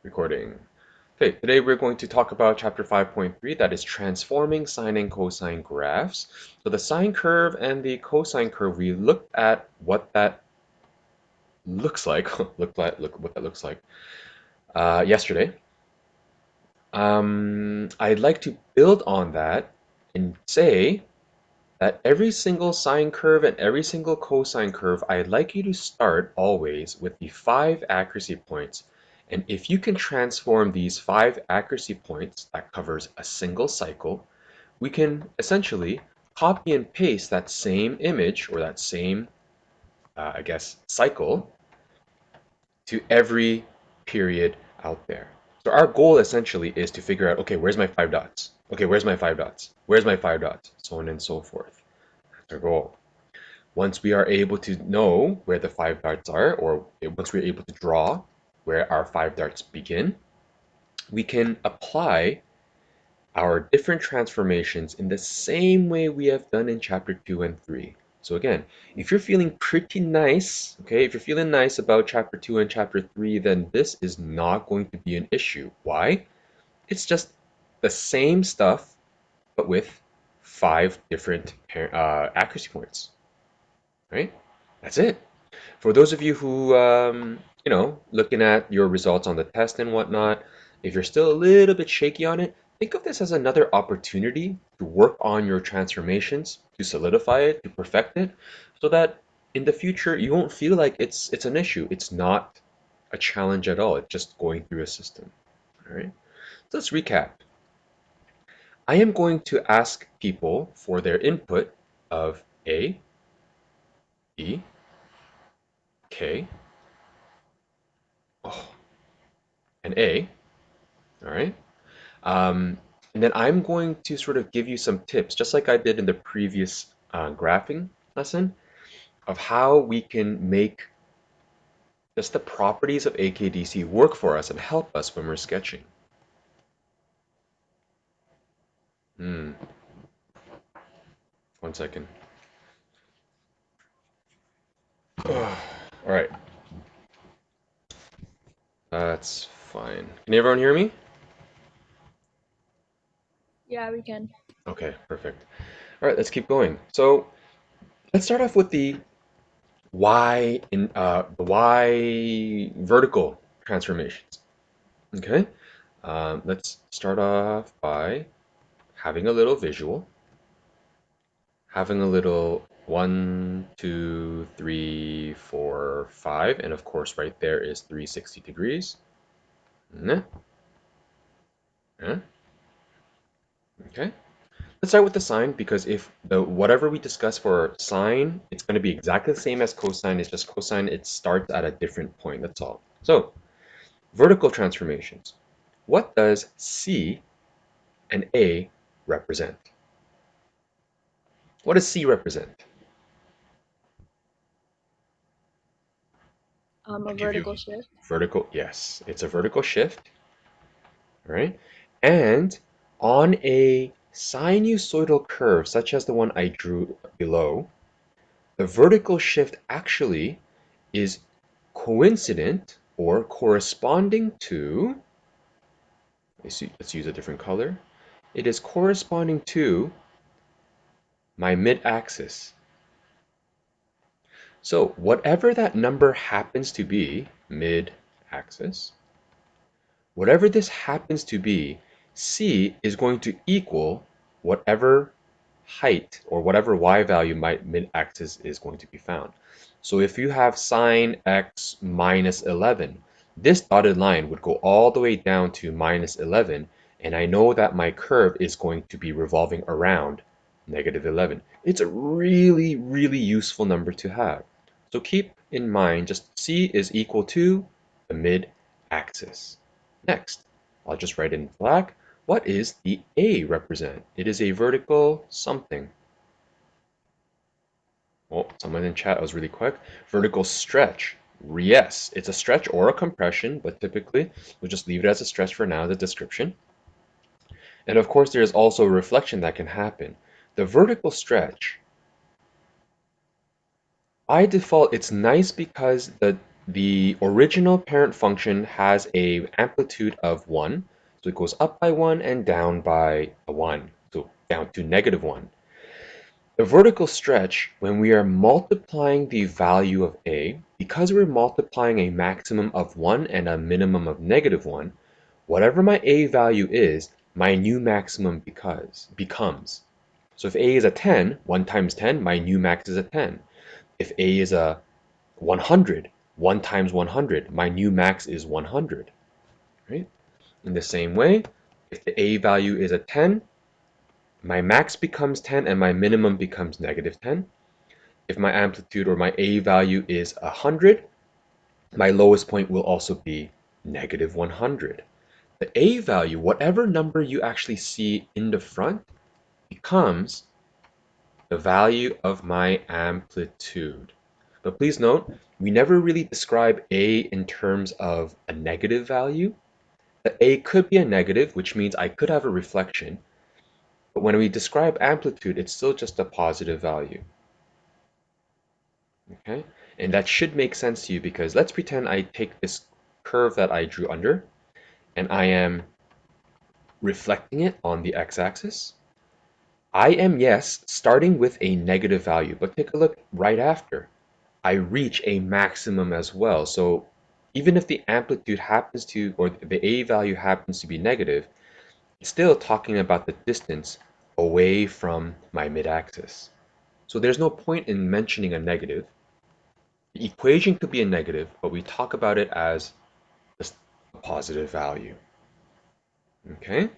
Recording. Okay, today we're going to talk about chapter 5.3, that is transforming sine and cosine graphs. So the sine curve and the cosine curve, we looked at what that looks like, look what that looks like yesterday. I'd like to build on that and say that every single sine curve and every single cosine curve, I'd like you to start always with the 5 accuracy points. And if you can transform these 5 accuracy points that covers a single cycle, we can essentially copy and paste that same image or that same, cycle to every period out there. So our goal essentially is to figure out, okay, where's my 5 dots? Okay, where's my 5 dots? Where's my 5 dots? So on and so forth. That's our goal. Once we are able to know where the 5 darts are, or once we're able to draw where our 5 darts begin, we can apply our different transformations in the same way we have done in chapter 2 and 3. So again, if you're feeling pretty nice, okay, if you're feeling nice about chapter 2 and chapter 3, then this is not going to be an issue. Why? It's just the same stuff, but with 5 different accuracy points, right? That's it. For those of you who, looking at your results on the test and whatnot, if you're still a little bit shaky on it, think of this as another opportunity to work on your transformations, to solidify it, to perfect it, so that in the future you won't feel like it's an issue. It's not a challenge at all. It's just going through a system. All right. So let's recap. I am going to ask people for their input of A, B, K, oh, and A. All right. And then I'm going to sort of give you some tips, just like I did in the previous graphing lesson, of how we can make just the properties of AKDC work for us and help us when we're sketching. Hmm. One second. All right. That's fine. Can everyone hear me? Yeah, we can. Okay, perfect. All right, let's keep going. So let's start off with the Y vertical transformations. Okay. Let's start off by having a little visual, having a little 1, 2, 3, 4, 5, and of course right there is 360 degrees. Yeah. Yeah. Okay. Let's start with the sine because if the whatever we discuss for sine, it's going to be exactly the same as cosine. It's just cosine, it starts at a different point. That's all. So vertical transformations. What does C and A represent? What does C represent? A I'll give you vertical shift. vertical. Yes, it's a vertical shift, right? And on a sinusoidal curve, such as the one I drew below, the vertical shift actually is coincident or corresponding to, let's use a different color. It is corresponding to my mid-axis. So whatever that number happens to be, mid-axis, whatever this happens to be, C is going to equal whatever height or whatever y value my mid-axis is going to be found. So if you have sine x minus 11, this dotted line would go all the way down to minus 11, and I know that my curve is going to be revolving around negative 11. It's a really, really useful number to have. So keep in mind, just C is equal to the mid-axis. Next, I'll just write in black. What is the A represent? It is a vertical something. Oh, someone in chat was really quick. Vertical stretch. Yes, it's a stretch or a compression, but typically we'll just leave it as a stretch for now, the description. And of course, there's also a reflection that can happen. The vertical stretch, by default, it's nice because the original parent function has a amplitude of 1, so it goes up by 1 and down by a 1, so down to -1. The vertical stretch, when we are multiplying the value of a, because we're multiplying a maximum of 1 and a minimum of -1, whatever my a value is, my new maximum becomes. So if a is a 10, 1 times 10, my new max is a 10. If a is a 100, 1 times 100, my new max is 100, right? In the same way, if the a value is a 10, my max becomes 10 and my minimum becomes -10. If my amplitude or my a value is 100, my lowest point will also be -100. The a value, whatever number you actually see in the front, becomes the value of my amplitude. But please note, we never really describe a in terms of a negative value. The a could be a negative, which means I could have a reflection. But when we describe amplitude, it's still just a positive value. Okay? And that should make sense to you because let's pretend I take this curve that I drew under and I am reflecting it on the x-axis. I am, yes, starting with a negative value, but take a look right after. I reach a maximum as well. So even if the amplitude happens to, or the a value happens to be negative, it's still talking about the distance away from my mid-axis. So there's no point in mentioning a negative. The equation could be a negative, but we talk about it as just a positive value. Okay?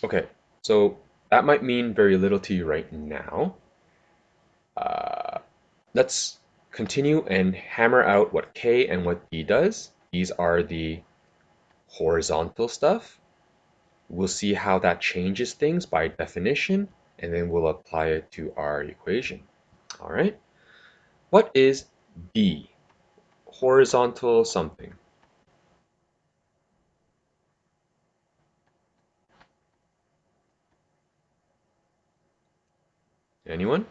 Okay, so that might mean very little to you right now. Uh, let's continue and hammer out what K and what D does. These are the horizontal stuff. We'll see how that changes things by definition, and then we'll apply it to our equation. All right. What is D? Horizontal something. Anyone?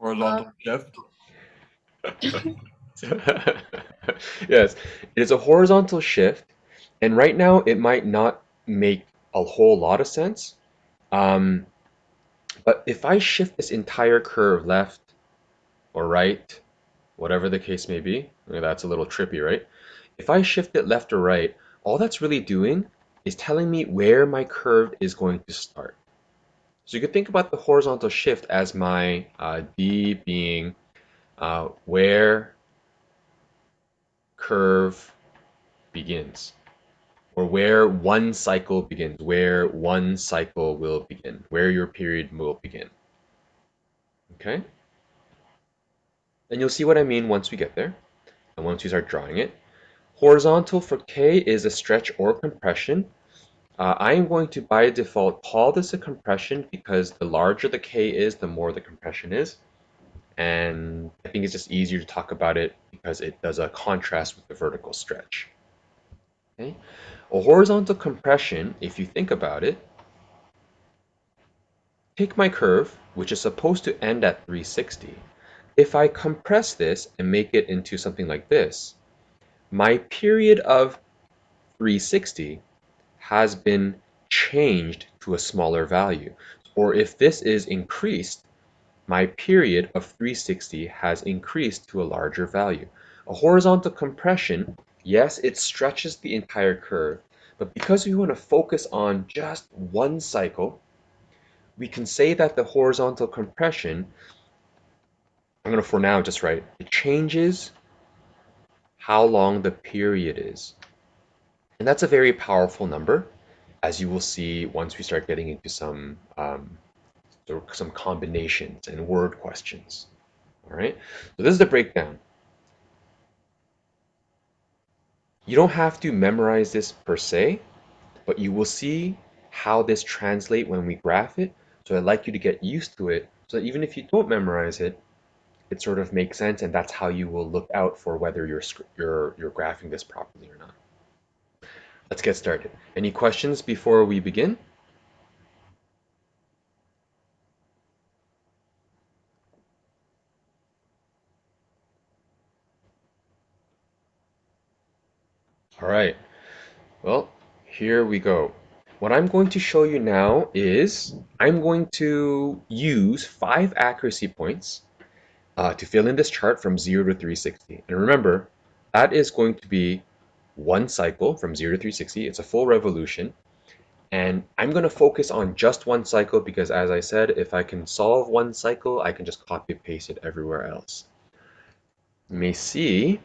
Horizontal shift. Yes, it is a horizontal shift, and right now it might not make a whole lot of sense. Um, but if I shift this entire curve left or right, whatever the case may be, that's a little trippy, right? If I shift it left or right, all that's really doing is telling me where my curve is going to start. So you could think about the horizontal shift as my D being where curve begins, or where one cycle begins, where one cycle will begin, where your period will begin. Okay? And you'll see what I mean once we get there, and once we start drawing it. Horizontal for K is a stretch or compression. I am going to, by default, call this a compression because the larger the K is, the more the compression is. And I think it's just easier to talk about it because it does a contrast with the vertical stretch. Okay? A horizontal compression, if you think about it, take my curve, which is supposed to end at 360. If I compress this and make it into something like this, my period of 360 has been changed to a smaller value. Or if this is increased, my period of 360 has increased to a larger value. A horizontal compression, yes, it stretches the entire curve, but because we want to focus on just one cycle, we can say that the horizontal compression, I'm going to for now just write, it changes how long the period is. And that's a very powerful number, as you will see once we start getting into some combinations and word questions. All right, so this is the breakdown. You don't have to memorize this per se, but you will see how this translates when we graph it. So I'd like you to get used to it so that even if you don't memorize it, it sort of makes sense, and that's how you will look out for whether you're graphing this properly or not. Let's get started. Any questions before we begin? All right. Well, here we go. What I'm going to show you now is I'm going to use 5 accuracy points to fill in this chart from 0 to 360. And remember, that is going to be one cycle from 0 to 360. It's a full revolution. And I'm going to focus on just one cycle because, as I said, if I can solve one cycle, I can just copy paste it everywhere else. You may see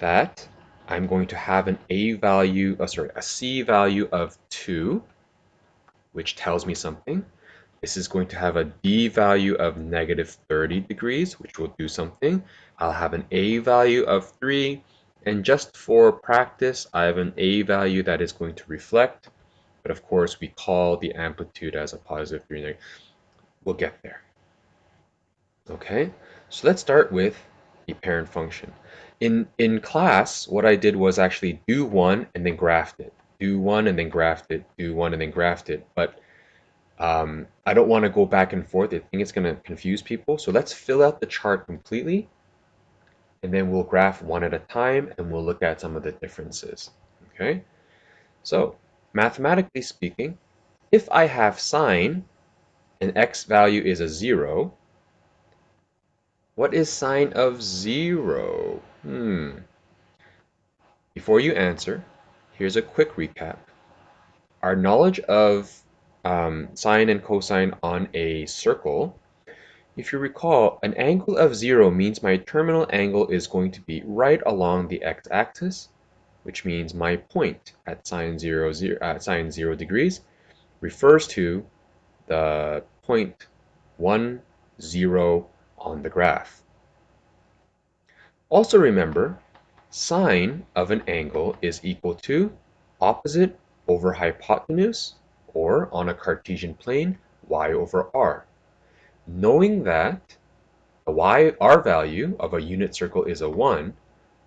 that I'm going to have an a C value of 2, which tells me something. This is going to have a D value of negative 30 degrees, which will do something. I'll have an A value of 3, and just for practice, I have an A value that is going to reflect, but of course we call the amplitude as a positive 3. We'll get there. Okay, so let's start with the parent function. In class, what I did was actually do one and then graphed it. Do one and then graphed it. Do one and then graphed it. But I don't want to go back and forth. I think it's going to confuse people. So let's fill out the chart completely, and then we'll graph one at a time, and we'll look at some of the differences. Okay, so mathematically speaking, if I have sine and x value is a 0, what is sine of 0? Before you answer, here's a quick recap. Our knowledge of sine and cosine on a circle, if you recall, an angle of 0 means my terminal angle is going to be right along the x-axis, which means my point at sine 0 degrees refers to the point 1, 0 on the graph. Also remember, sine of an angle is equal to opposite over hypotenuse, or on a Cartesian plane, y over r. Knowing that the r value of a unit circle is a 1,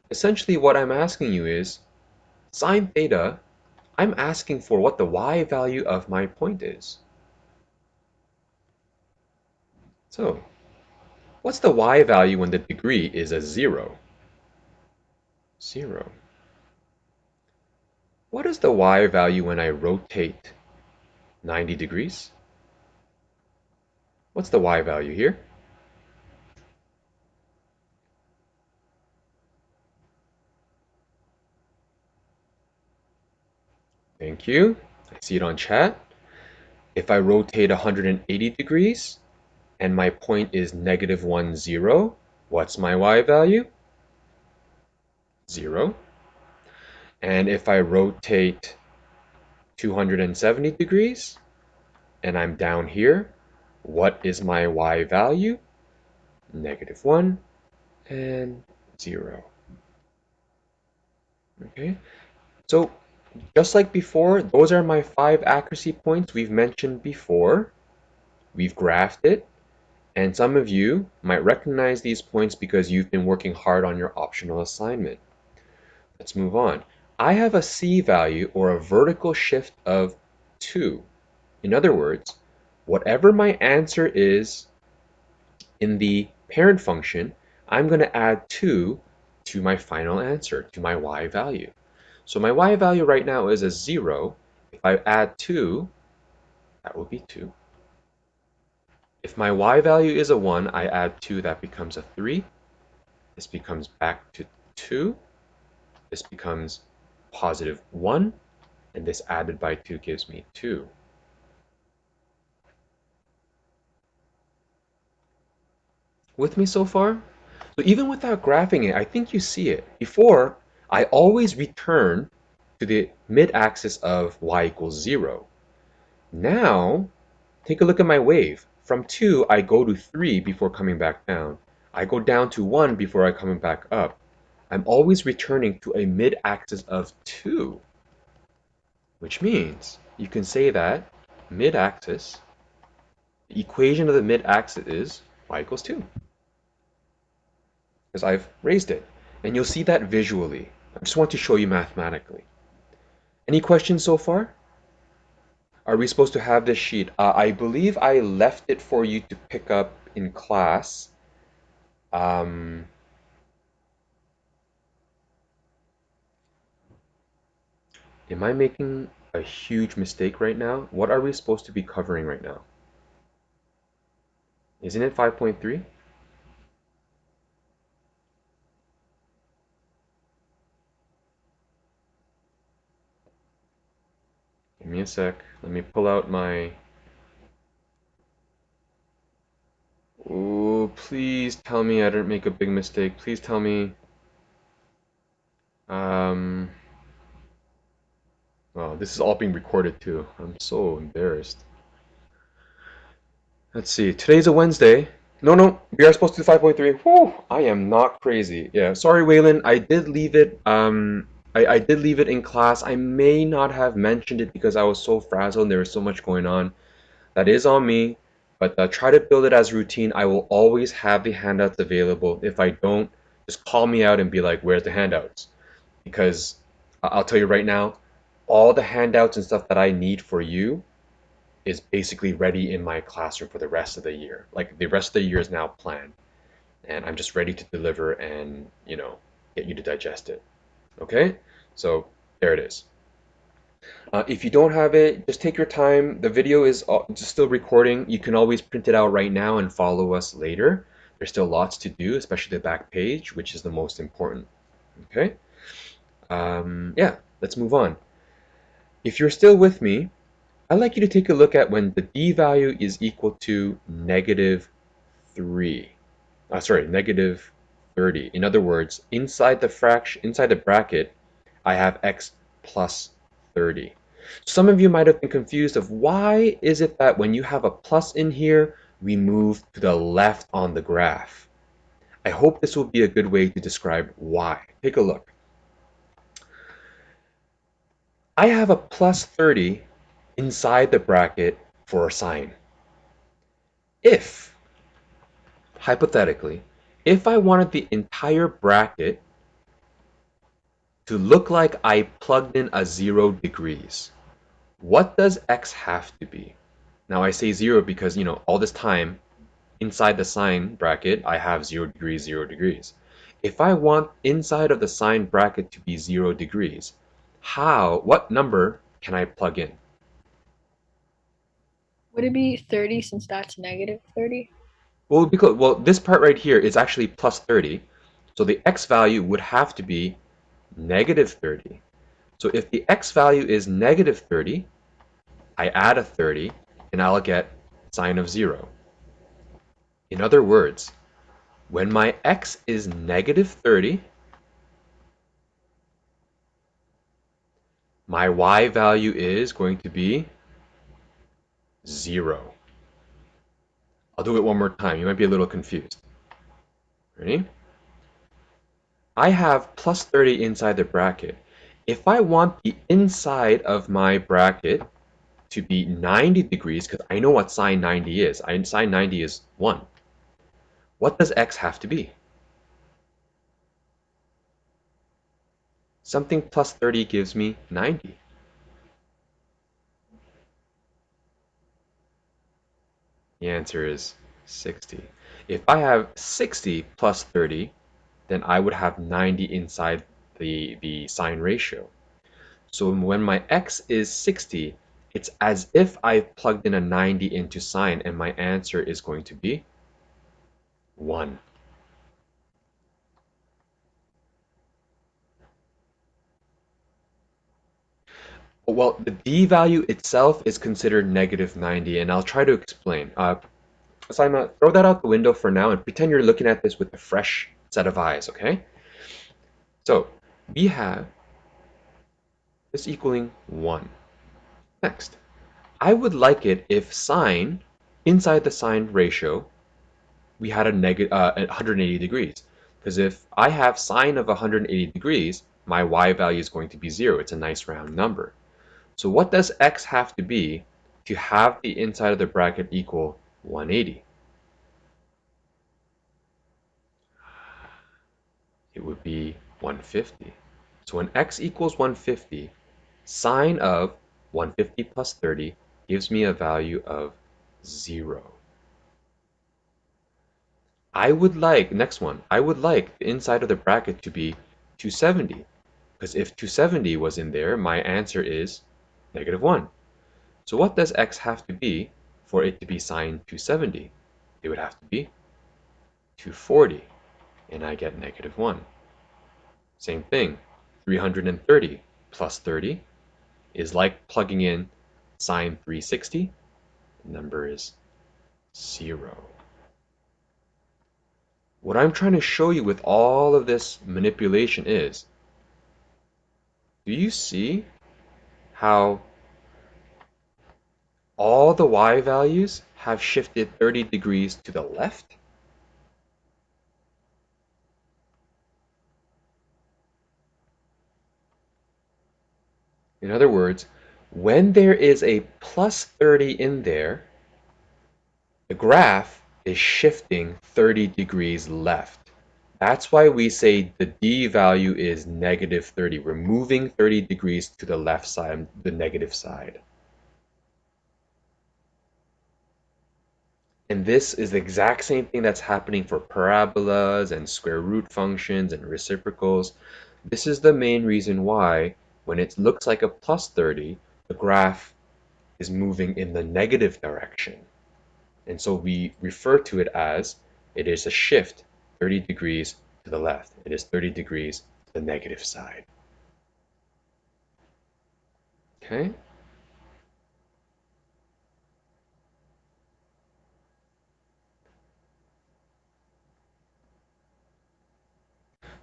essentially what I'm asking you is, sine theta, I'm asking for what the y value of my point is. So, what's the y value when the degree is a 0? 0. What is the y value when I rotate 90 degrees? What's the y value here? Thank you. I see it on chat. If I rotate 180 degrees and my point is negative 1, 0, what's my y value? 0. And if I rotate 270 degrees and I'm down here, what is my y value? Negative 1 and 0. Okay, so just like before, those are my 5 accuracy points we've mentioned before. We've graphed it, and some of you might recognize these points because you've been working hard on your optional assignment. Let's move on. I have a C value, or a vertical shift, of 2. In other words, whatever my answer is in the parent function, I'm going to add 2 to my final answer, to my y value. So my y value right now is a 0. If I add 2, that will be 2. If my y value is a 1, I add 2, that becomes a 3. This becomes back to 2. This becomes positive 1. And this added by 2 gives me 2. With me so far? So even without graphing it, I think you see it. Before, I always return to the mid-axis of y equals 0. Now, take a look at my wave. From 2, I go to 3 before coming back down. I go down to 1 before I come back up. I'm always returning to a mid-axis of 2, which means you can say that mid-axis, the equation of the mid-axis is y equals 2, because I've raised it. And you'll see that visually. I just want to show you mathematically. Any questions so far? Are we supposed to have this sheet? I believe I left it for you to pick up in class. Um, Am I making a huge mistake right now? What are we supposed to be covering right now? Isn't it 5.3? Give me a sec. Let me pull out my... Oh, please tell me I didn't make a big mistake. Please tell me. Um, oh, this is all being recorded too. I'm so embarrassed. Let's see. Today's a Wednesday. No, we are supposed to do 5.3. Whew, I am not crazy. Yeah, sorry, Waylon. I did leave it. I did leave it in class. I may not have mentioned it because I was so frazzled and there was so much going on. That is on me. But try to build it as routine. I will always have the handouts available. If I don't, just call me out and be like, "Where's the handouts?" Because I'll tell you right now, all the handouts and stuff that I need for you is basically ready in my classroom for the rest of the year. Like the rest of the year is now planned, and I'm just ready to deliver and, get you to digest it. Okay? So there it is. If you don't have it, just take your time. The video is just still recording. You can always print it out right now and follow us later. There's still lots to do, especially the back page, which is the most important. Okay? Yeah, let's move on. If you're still with me, I'd like you to take a look at when the d value is equal to negative 3. Negative 30. In other words, inside the bracket, I have x plus 30. Some of you might have been confused of why is it that when you have a plus in here, we move to the left on the graph. I hope this will be a good way to describe why. Take a look. I have a plus 30 inside the bracket for a sign. If, hypothetically, if I wanted the entire bracket to look like I plugged in a 0 degrees, what does x have to be? Now I say 0 because, all this time inside the sign bracket, I have 0 degrees, 0 degrees. If I want inside of the sign bracket to be 0 degrees, what number can I plug in? Would it be 30 since that's negative 30? Well, this part right here is actually plus 30. So the x value would have to be negative 30. So if the x value is negative 30, I add a 30 and I'll get sine of 0. In other words, when my x is negative 30, my y value is going to be 0. I'll do it one more time. You might be a little confused. Ready? I have plus 30 inside the bracket. If I want the inside of my bracket to be 90 degrees, because I know what sine 90 is. Sine 90 is 1. What does x have to be? Something plus 30 gives me 90. The answer is 60. If I have 60 plus 30, then I would have 90 inside the sine ratio. So when my x is 60, it's as if I plugged in a 90 into sine, and my answer is going to be 1. Well, the d value itself is considered negative 90, and I'll try to explain. Saima, throw that out the window for now and pretend you're looking at this with a fresh set of eyes, okay? So we have this equaling 1. Next, I would like it if sine, inside the sine ratio, we had a negative 180 degrees. Because if I have sine of 180 degrees, my y value is going to be 0. It's a nice round number. So what does x have to be to have the inside of the bracket equal 180? It would be 150. So when x equals 150, sine of 150 plus 30 gives me a value of 0. I would like the inside of the bracket to be 270. Because if 270 was in there, my answer is -1. So what does x have to be for it to be sine 270? It would have to be 240, and I get -1. Same thing, 330 plus 30 is like plugging in sine 360. The number is 0. What I'm trying to show you with all of this manipulation is, do you see how all the y values have shifted 30 degrees to the left? In other words, when there is a plus 30 in there, the graph is shifting 30 degrees left. That's why we say the d value is -30. We're moving 30 degrees to the left side, the negative side. And this is the exact same thing that's happening for parabolas and square root functions and reciprocals. This is the main reason why when it looks like a plus 30, the graph is moving in the negative direction. And so we refer to it as it is a shift 30 degrees to the left. It is 30 degrees to the negative side. Okay?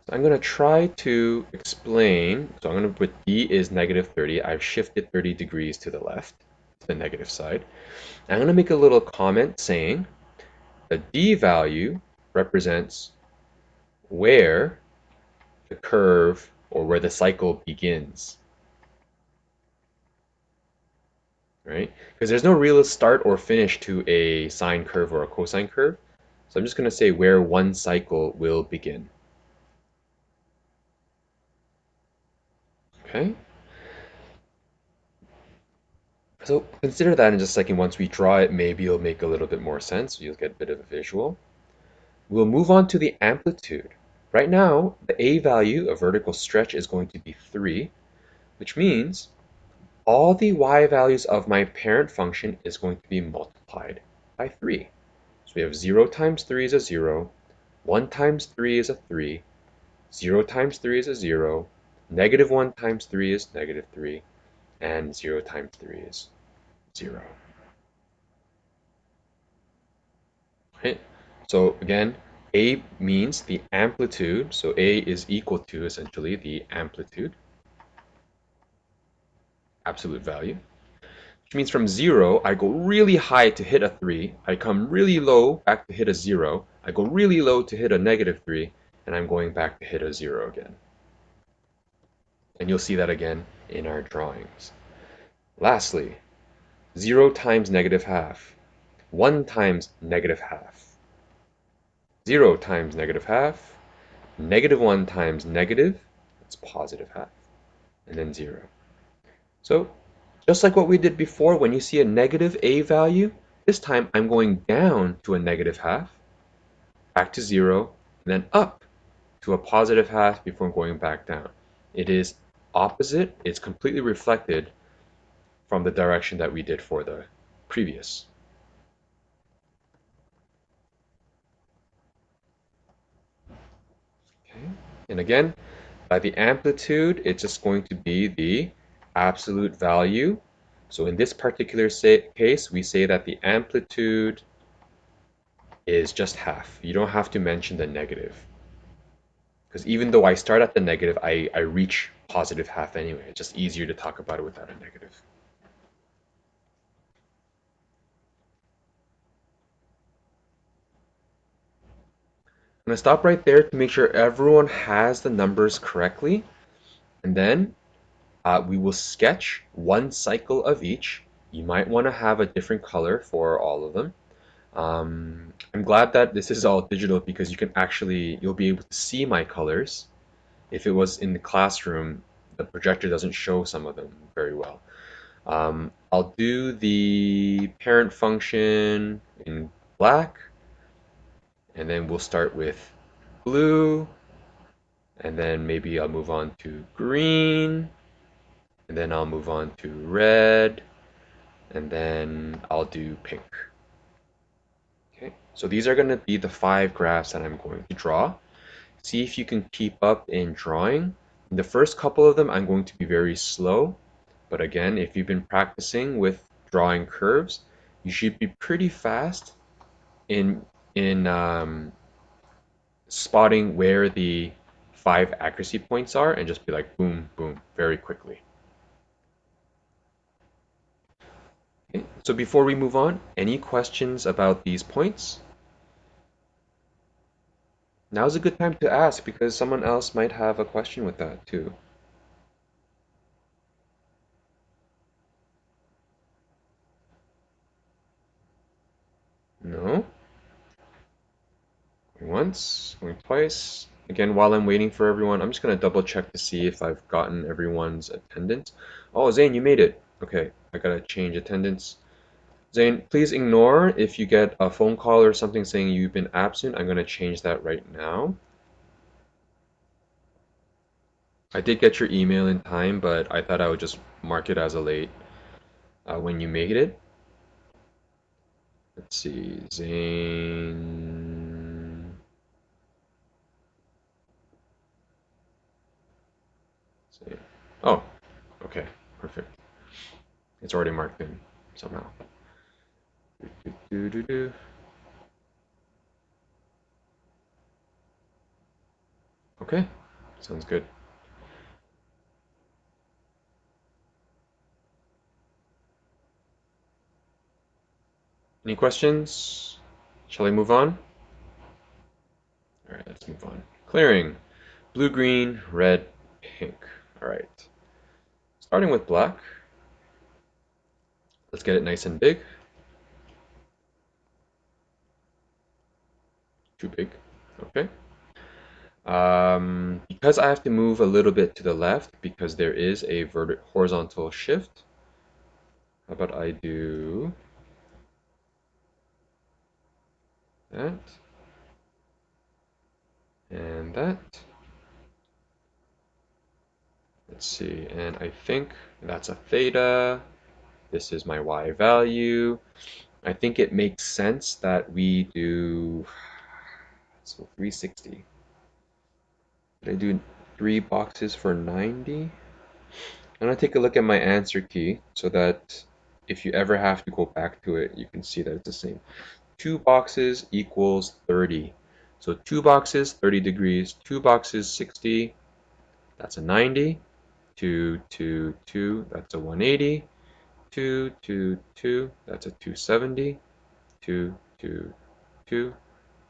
So I'm going to try to explain. So I'm going to put d is -30. I've shifted 30 degrees to the left, to the negative side. I'm going to make a little comment saying the d value represents where the curve or where the cycle begins, right? Because there's no real start or finish to a sine curve or a cosine curve. So I'm just going to say where one cycle will begin. Okay? So consider that in just a second. Once we draw it, maybe it'll make a little bit more sense. You'll get a bit of a visual. We'll move on to the amplitude. Right now, the a value of vertical stretch is going to be 3, which means all the y values of my parent function is going to be multiplied by 3. So we have 0 times 3 is a 0, 1 times 3 is a 3, 0 times 3 is a 0, -1 times 3 is -3, and 0 times 3 is 0. Right? So again, A means the amplitude. So A is equal to essentially the amplitude, absolute value. Which means from 0, I go really high to hit a 3. I come really low back to hit a 0. I go really low to hit a -3. And I'm going back to hit a 0 again. And you'll see that again in our drawings. Lastly, 0 times -half. 1 times -half. 0 times -half. -1 times negative, that's positive half, and then 0. So just like what we did before, when you see a negative a value, this time I'm going down to a -half, back to 0, and then up to a positive half before going back down. It is opposite, it's completely reflected from the direction that we did for the previous. Okay. And again, by the amplitude, it's just going to be the absolute value. So in this particular case, we say that the amplitude is just half. You don't have to mention the negative. Because even though I start at the negative, I reach positive half anyway. It's just easier to talk about it without a negative. I'm going to stop right there to make sure everyone has the numbers correctly. And then we will sketch one cycle of each. You might want to have a different color for all of them. I'm glad that this is all digital because you'll be able to see my colors. If it was in the classroom, the projector doesn't show some of them very well. I'll do the parent function in black, and then we'll start with blue, and then maybe I'll move on to green, and then I'll move on to red, and then I'll do pink. Okay, so these are going to be the 5 graphs that I'm going to draw. See if you can keep up in drawing. In the first couple of them, I'm going to be very slow, but again, if you've been practicing with drawing curves, you should be pretty fast in spotting where the 5 accuracy points are and just be like boom, boom, very quickly. Okay, so before we move on, any questions about these points? Now's a good time to ask because someone else might have a question with that too. No? Going once, going twice. Again, while I'm waiting for everyone, I'm just going to double check to see if I've gotten everyone's attendance. Oh, Zane, you made it. Okay, I gotta change attendance. Zane, please ignore if you get a phone call or something saying you've been absent. I'm going to change that right now. I did get your email in time, but I thought I would just mark it as a late when you made it. Let's see, Zane. Zane. Oh, okay, perfect. It's already marked in somehow. Okay, sounds good. Any questions? Shall I move on? All right, let's move on. Clearing. Blue, green, red, pink. All right. Starting with black. Let's get it nice and big. Too big. Okay. Because I have to move a little bit to the left because there is a horizontal shift, how about I do that and that. Let's see, and I think that's a theta. This is my y value. I think it makes sense that we do, so 360. Did I do 3 boxes for 90? I'm going to take a look at my answer key so that if you ever have to go back to it, you can see that it's the same. 2 boxes equals 30. So 2 boxes, 30 degrees. 2 boxes, 60. That's a 90. 2, 2, 2. That's a 180. 2, 2, 2. That's a 270. 2, 2, 2.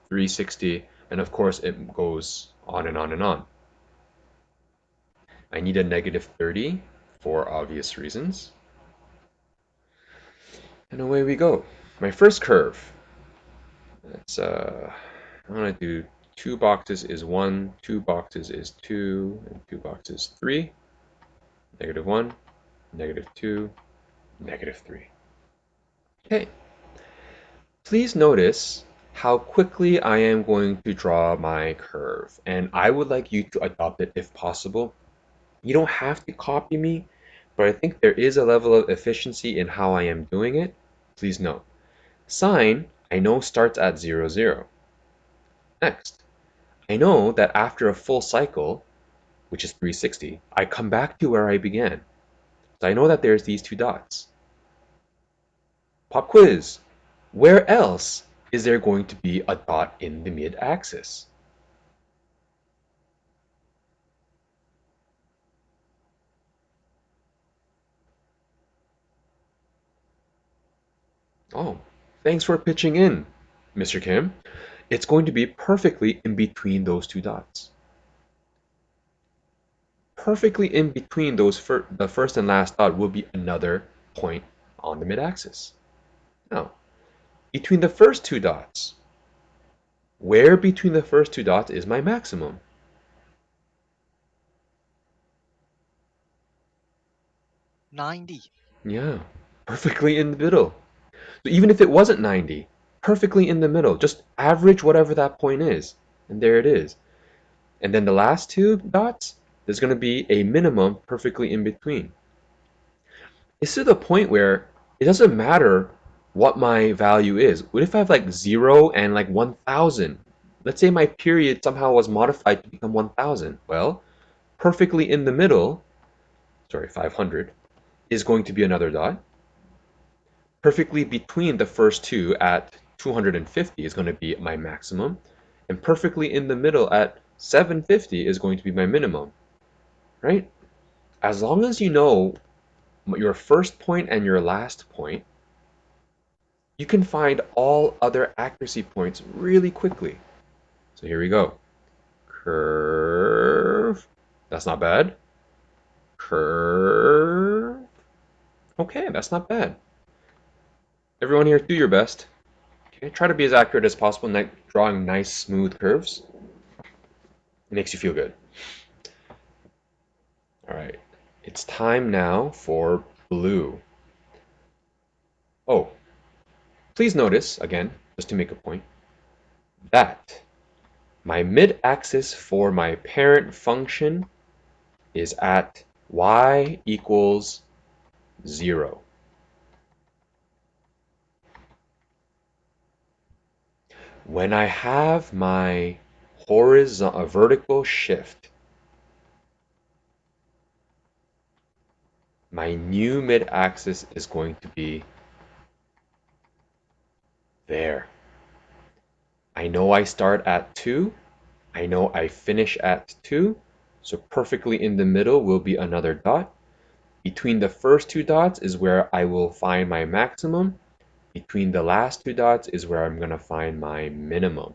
360. And of course, it goes on and on and on. I need a negative 30 for obvious reasons. And away we go. My first curve. Let's I'm gonna do 2 boxes is 1, 2 boxes is 2, and 2 boxes 3. Negative 1, negative 2, negative 3. Okay. Please notice how quickly I am going to draw my curve, and I would like you to adopt it if possible. You don't have to copy me, but I think there is a level of efficiency in how I am doing it. Please note, sine, I know starts at 0, 0. Next, I know that after a full cycle, which is 360, I come back to where I began. So I know that there's these 2 dots. Pop quiz. Where else is there going to be a dot in the mid-axis? Oh, thanks for pitching in, Mr. Kim. It's going to be perfectly in between those 2 dots. Perfectly in between those the first and last dot will be another point on the mid-axis. Now, between the first 2 dots, where between the first 2 dots is my maximum? 90. Yeah, perfectly in the middle. So even if it wasn't 90, perfectly in the middle, just average whatever that point is, and there it is. And then the last two dots, there's going to be a minimum perfectly in between. It's to the point where it doesn't matter what my value is. What if I have like 0 and like 1000? Let's say my period somehow was modified to become 1000. Well, perfectly in the middle, sorry, 500, is going to be another dot. Perfectly between the first two at 250 is going to be my maximum. And perfectly in the middle at 750 is going to be my minimum, right? As long as you know your first point and your last point, you can find all other accuracy points really quickly. So here we go. Curve. That's not bad. Curve. Okay, that's not bad. Everyone here, do your best. Okay, try to be as accurate as possible, drawing nice, smooth curves. It makes you feel good. All right, it's time now for blue. Oh, please notice, again, just to make a point, that my mid-axis for my parent function is at y equals 0. When I have my vertical shift, my new mid-axis is going to be there. I know I start at 2. I know I finish at 2. So perfectly in the middle will be another dot. Between the first two dots is where I will find my maximum. Between the last two dots is where I'm going to find my minimum.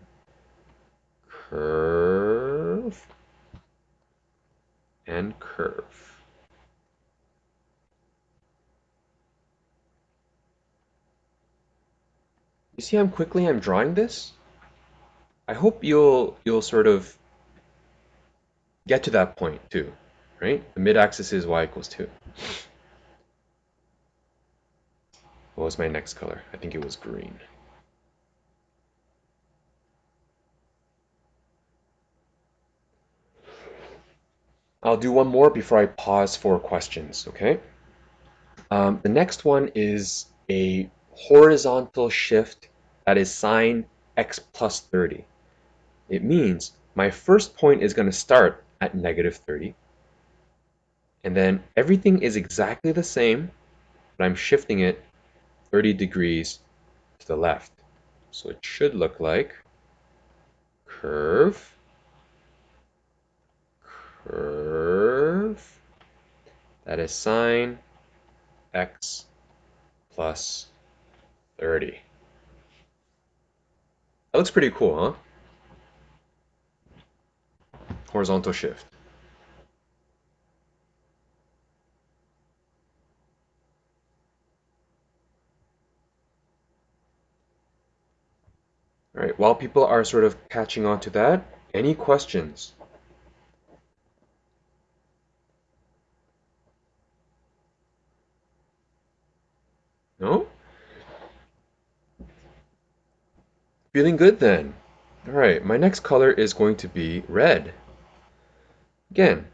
Curve and curve. You see how quickly I'm drawing this? I hope you'll sort of get to that point too, right? The mid-axis is y equals 2. What was my next color? I think it was green. I'll do one more before I pause for questions, okay? The next one is a horizontal shift that is sine x plus 30. It means my first point is going to start at negative 30. And then everything is exactly the same, but I'm shifting it 30 degrees to the left. So it should look like curve, curve, that is sine x plus 30. That looks pretty cool, huh? Horizontal shift. All right, while people are sort of catching on to that, any questions? No? Feeling good then. All right, my next color is going to be red. Again,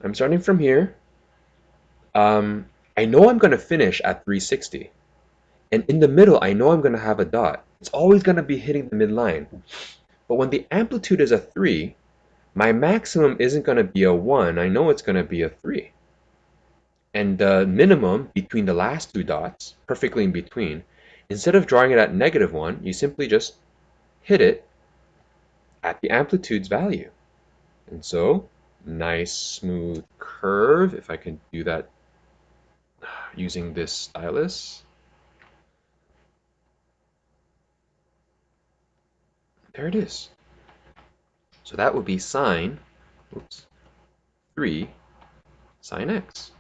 I'm starting from here. I know I'm going to finish at 360. And in the middle, I know I'm going to have a dot. It's always going to be hitting the midline. But when the amplitude is a 3, my maximum isn't going to be a 1. I know it's going to be a 3. And the minimum between the last two dots, perfectly in between, instead of drawing it at negative 1, you simply just hit it at the amplitude's value. And so, nice smooth curve, if I can do that using this stylus. There it is. So that would be sine, 3 sine x.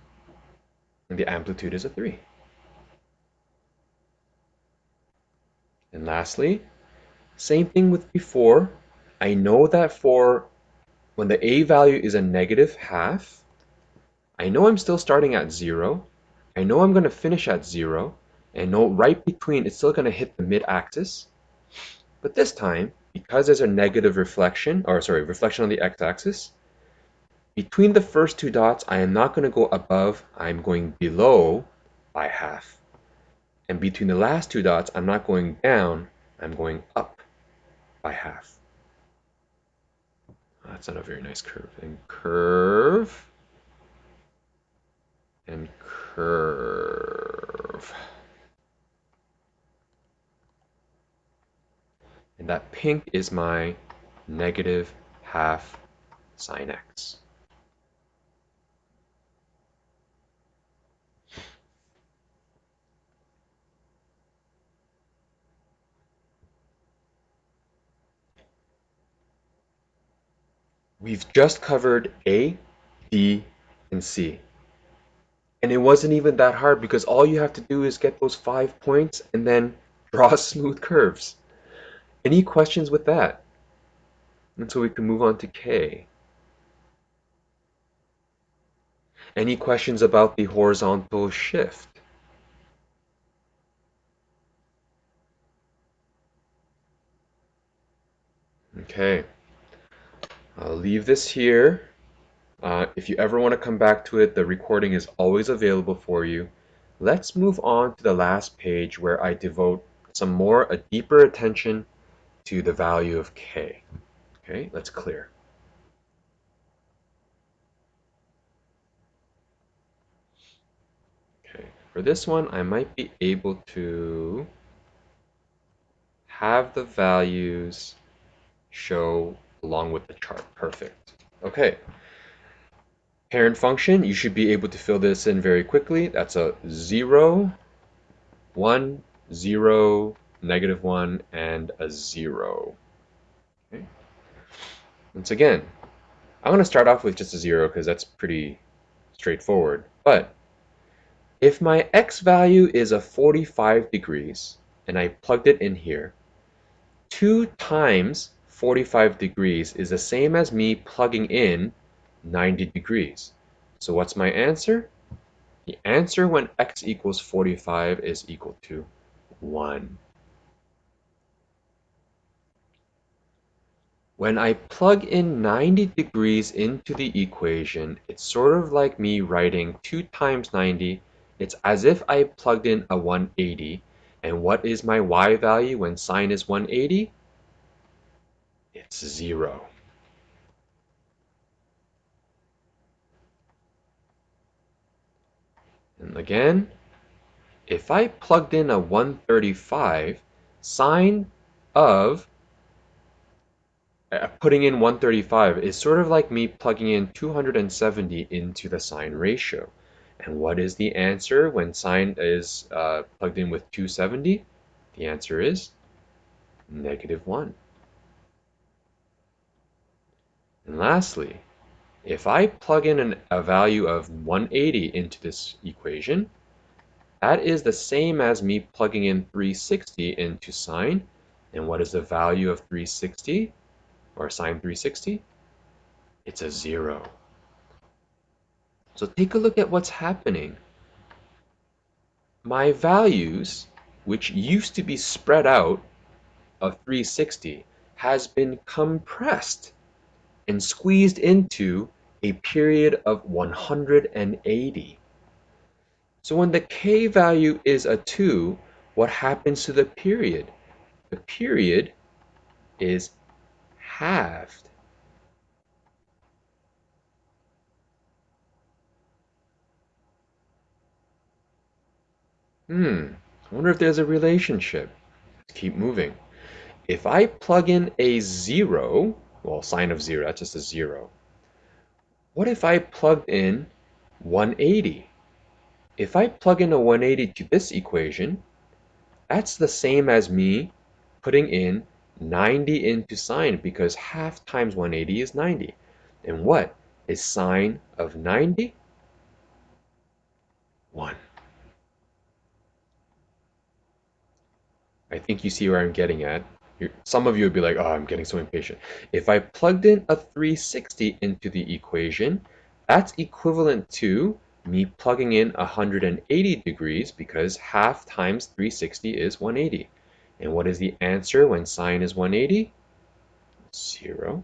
And the amplitude is a 3. And lastly, same thing with before. I know that for when the a value is a negative half, I know I'm still starting at 0. I know I'm going to finish at 0. I know right between it's still going to hit the mid-axis. But this time, because there's a negative reflection, reflection on the x-axis, between the first two dots, I am not going to go above, I'm going below by half. And between the last two dots, I'm not going down, I'm going up by half. That's not a very nice curve. And curve, and curve. And that pink is my negative half sine x. We've just covered A, B, and C. And it wasn't even that hard because all you have to do is get those 5 points and then draw smooth curves. Any questions with that? And so we can move on to K. Any questions about the horizontal shift? Okay. I'll leave this here. If you ever want to come back to it, the recording is always available for you. Let's move on to the last page where I devote a deeper attention to the value of K. Okay, let's clear. Okay, for this one, I might be able to have the values show along with the chart. Perfect. Okay. Parent function, you should be able to fill this in very quickly. That's a 0, 1, 0, -1, and a 0. Okay. Once again, I'm going to start off with just a 0 because that's pretty straightforward. But if my x value is a 45 degrees, and I plugged it in here, 2 times 45 degrees is the same as me plugging in 90 degrees. So what's my answer? The answer when x equals 45 is equal to 1. When I plug in 90 degrees into the equation, it's sort of like me writing 2 times 90. It's as if I plugged in a 180. And what is my y value when sine is 180? It's 0. And again, if I plugged in a 135, sine of putting in 135 is sort of like me plugging in 270 into the sine ratio. And what is the answer when sine is plugged in with 270? The answer is -1. And lastly, if I plug in a value of 180 into this equation, that is the same as me plugging in 360 into sine. And what is the value of 360, or sine 360? It's a 0. So take a look at what's happening. My values, which used to be spread out of 360, has been compressed and squeezed into a period of 180. So when the k value is a 2, what happens to the period? The period is halved. I wonder if there's a relationship. Let's keep moving. If I plug in a 0, well, sine of 0, that's just a 0. What if I plugged in 180? If I plug in a 180 to this equation, that's the same as me putting in 90 into sine because half times 180 is 90. And what is sine of 90? 1. I think you see where I'm getting at. Some of you would be like, oh, I'm getting so impatient. If I plugged in a 360 into the equation, that's equivalent to me plugging in 180 degrees because half times 360 is 180. And what is the answer when sine is 180? 0.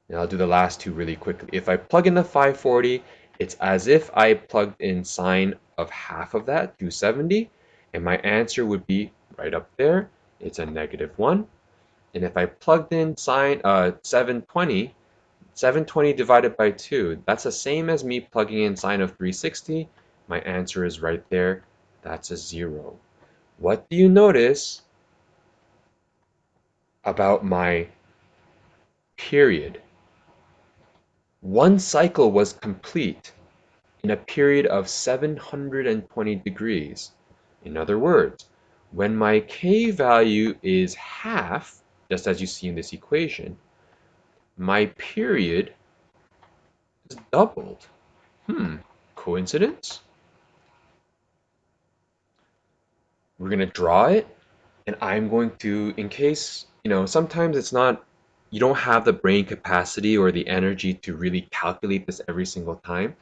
And I'll do the last two really quickly. If I plug in the 540, it's as if I plugged in sine of half of that, 270, and my answer would be right up there. It's a -1. And if I plugged in sine 720, 720 divided by 2, that's the same as me plugging in sine of 360. My answer is right there. That's a 0. What do you notice about my period? One cycle was complete in a period of 720 degrees. In other words, when my k value is half, just as you see in this equation, my period is doubled. Coincidence? We're going to draw it, and I'm going to, in case, sometimes it's not, you don't have the brain capacity or the energy to really calculate this every single time.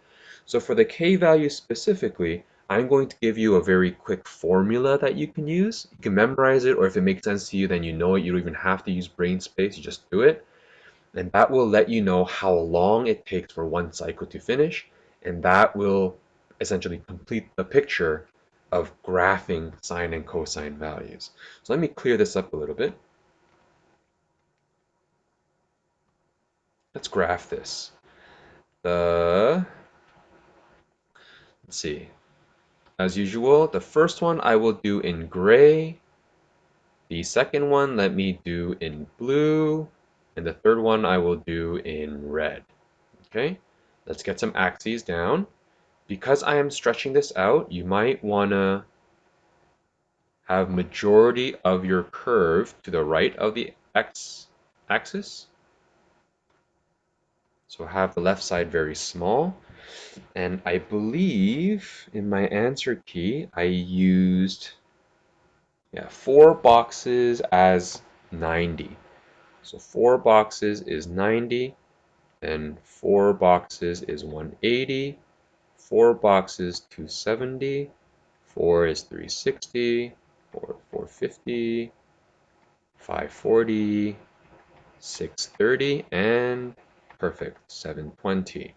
So for the k value specifically, I'm going to give you a very quick formula that you can use. You can memorize it, or if it makes sense to you, then you know it. You don't even have to use brain space, you just do it. And that will let you know how long it takes for one cycle to finish, and that will essentially complete the picture of graphing sine and cosine values. So let me clear this up a little bit. Let's graph this. Let's see. As usual, the first one I will do in gray. The second one let me do in blue. And the third one I will do in red. Okay, let's get some axes down. Because I am stretching this out, you might want to have majority of your curve to the right of the x-axis. So have the left side very small. And I believe in my answer key, I used 4 boxes as 90. So 4 boxes is 90, then 4 boxes is 180, 4 boxes 270, 4 is 360, 4 450, 540, 630, and perfect, 720.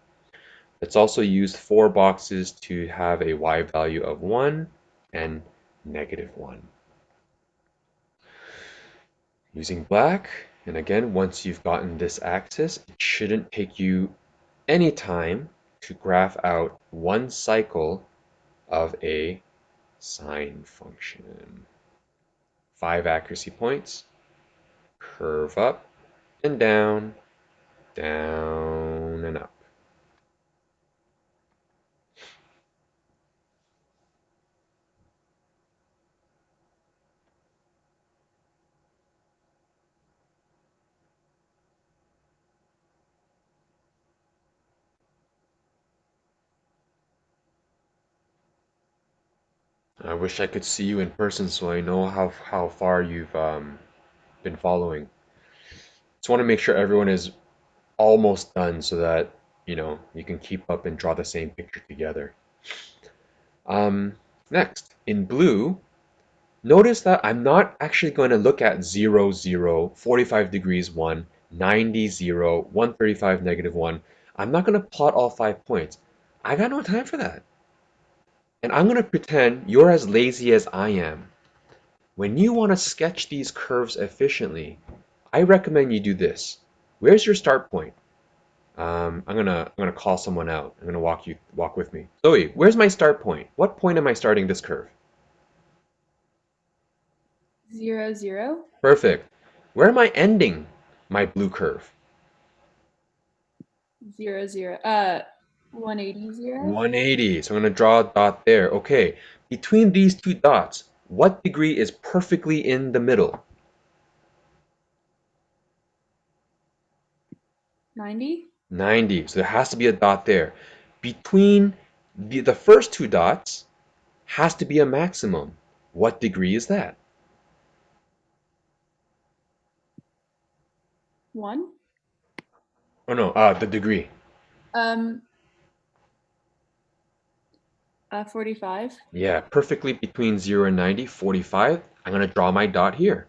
Let's also use 4 boxes to have a y value of 1 and -1. Using black, and again, once you've gotten this axis, it shouldn't take you any time to graph out one cycle of a sine function. 5 accuracy points, curve up and down, down and up. I wish I could see you in person so I know how far you've been following. Just want to make sure everyone is almost done so that you can keep up and draw the same picture together. Next, in blue, notice that I'm not actually going to look at 0, 0, 45 degrees 1, 90, 0, 135, -1. I'm not going to plot all 5 points. I got no time for that. And I'm going to pretend you're as lazy as I am. When you want to sketch these curves efficiently, I recommend you do this. Where's your start point? I'm gonna call someone out. I'm gonna walk with me. Zoe, where's my start point? What point am I starting this curve? 0, 0. Perfect. Where am I ending my blue curve? 0, 0. 180, 0. 180. So I'm gonna draw a dot there. Okay. Between these two dots, what degree is perfectly in the middle? 90. 90. So there has to be a dot there. Between the first two dots has to be a maximum. What degree is that? 1. Oh no, the degree. Um, 45. Yeah, perfectly between 0 and 90, 45. I'm going to draw my dot here.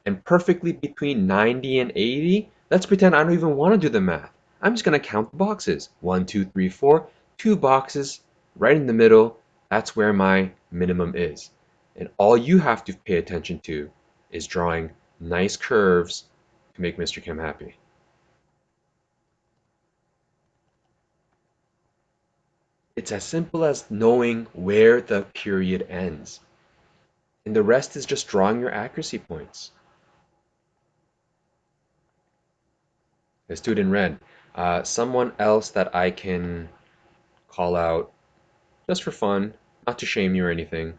And perfectly between 90 and 80, let's pretend I don't even want to do the math. I'm just going to count the boxes. 1, 2, 3, 4. 2 boxes right in the middle. That's where my minimum is. And all you have to pay attention to is drawing nice curves to make Mr. Kim happy. It's as simple as knowing where the period ends. And the rest is just drawing your accuracy points. Let's do it in red. Someone else that I can call out just for fun, not to shame you or anything.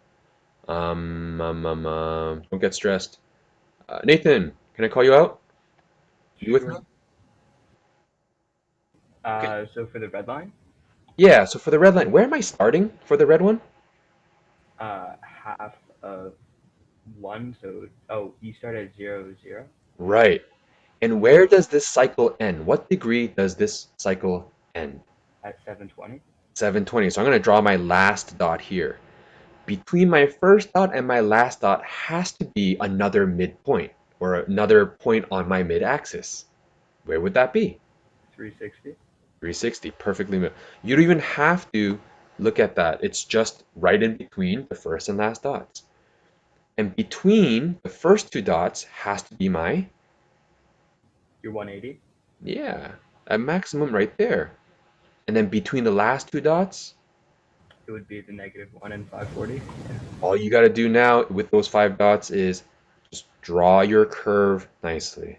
Don't get stressed. Nathan, can I call you out? You with me? Sure. Okay. So for the red line, Yeah, so for the red line, where am I starting for the red one? half of 1, so, oh, you start at 0, 0 Right. And where does this cycle end? What degree does this cycle end? at 720. 720. So I'm going to draw my last dot here. Between my first dot and my last dot has to be another midpoint or another point on my mid-axis. Where would that be? 360. 360, perfectly. You don't even have to look at that. It's just right in between the first and last dots. And between the first two dots has to be my, You're 180. yeah, a maximum right there. And then between the last two dots, It would be the -1 and 540. all you got to do now with those 5 dots is just draw your curve nicely.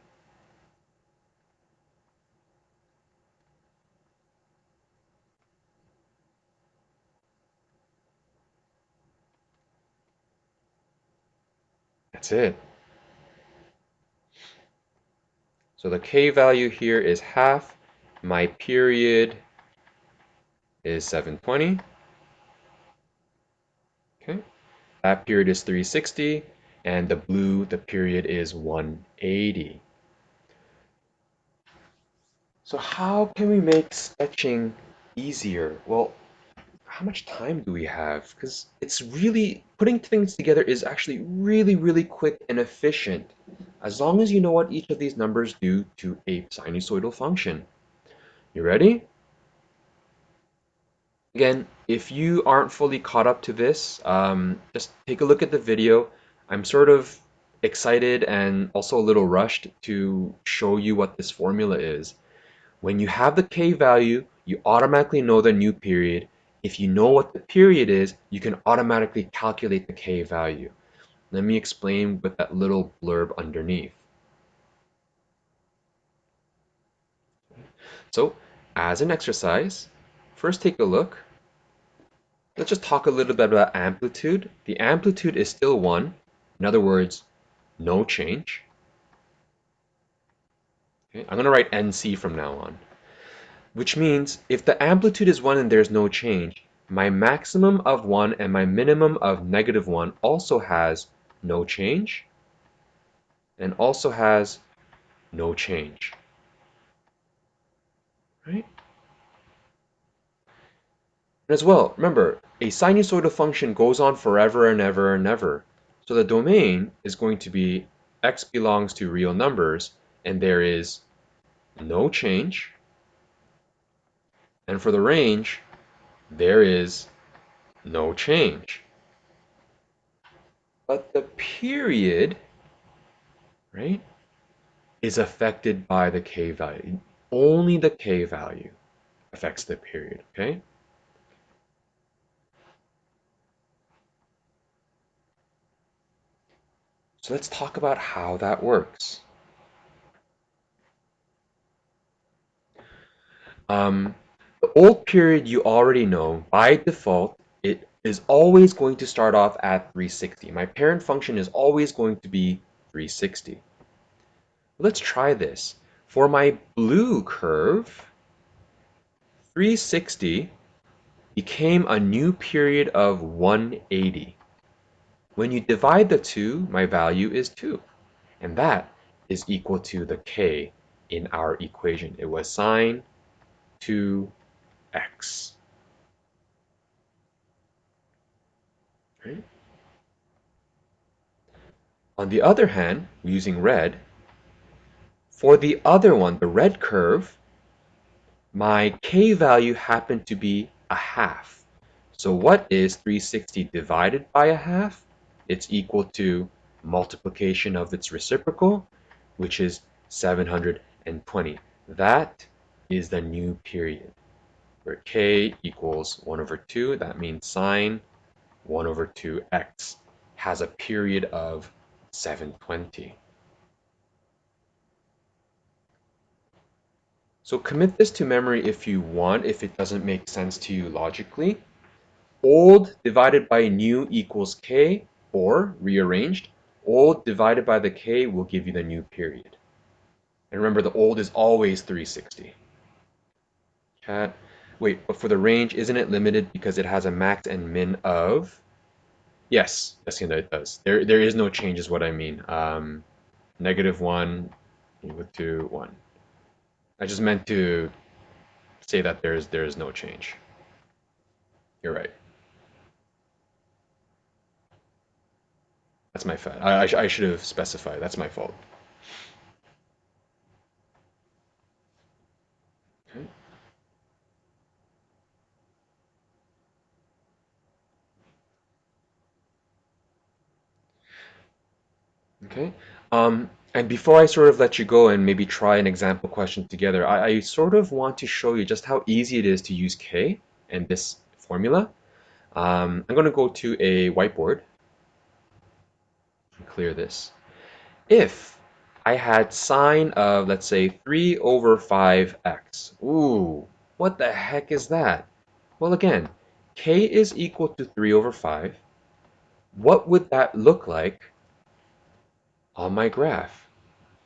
That's it. So the K value here is half. My period is 720. Okay. That period is 360. And the blue, the period is 180. So how can we make sketching easier? Well, how much time do we have? Because it's really, putting things together is actually really, really quick and efficient, as long as you know what each of these numbers do to a sinusoidal function. You ready? Again, if you aren't fully caught up to this, just take a look at the video. I'm sort of excited and also a little rushed to show you what this formula is. When you have the K value, you automatically know the new period. If you know what the period is, you can automatically calculate the K value. Let me explain with that little blurb underneath. So, as an exercise, first take a look. Let's just talk a little bit about amplitude. The amplitude is still 1. In other words, no change. Okay, I'm going to write NC from now on, which means if the amplitude is 1 and there's no change, my maximum of 1 and my minimum of -1 also has no change and also has no change. Right? And as well, remember, a sinusoidal function goes on forever and ever and ever. So the domain is going to be x belongs to real numbers, and there is no change. And for the range, there is no change. But the period, right, is affected by the k value. Only the k value affects the period, okay? So let's talk about how that works. The old period you already know, by default, it is always going to start off at 360. My parent function is always going to be 360. Let's try this. For my blue curve, 360 became a new period of 180. When you divide the two, my value is 2. And that is equal to the k in our equation. It was sine 2x. right? On the other hand, using red, for the other one, the red curve, my k value happened to be a half. So what is 360 divided by a half? It's equal to multiplication of its reciprocal, which is 720. That is the new period, where k equals 1 over 2. That means sine 1 over 2x has a period of 720. So commit this to memory if you want, if it doesn't make sense to you logically. Old divided by new equals k, or rearranged, old divided by the k will give you the new period. And remember, the old is always 360. Chat. Wait, but for the range, isn't it limited because it has a max and min of? Yes, it does. There is no change is what I mean. -1 equal to 1. I just meant to say that there's no change. You're right. That's my fault. I should have specified. That's my fault. Okay. Okay. And before I sort of let you go and maybe try an example question together, I sort of want to show you just how easy it is to use K and this formula. I'm going to go to a whiteboard and clear this. If I had sine of, let's say, 3 over 5x. Ooh, what the heck is that? Well, again, K is equal to 3 over 5. What would that look like on my graph?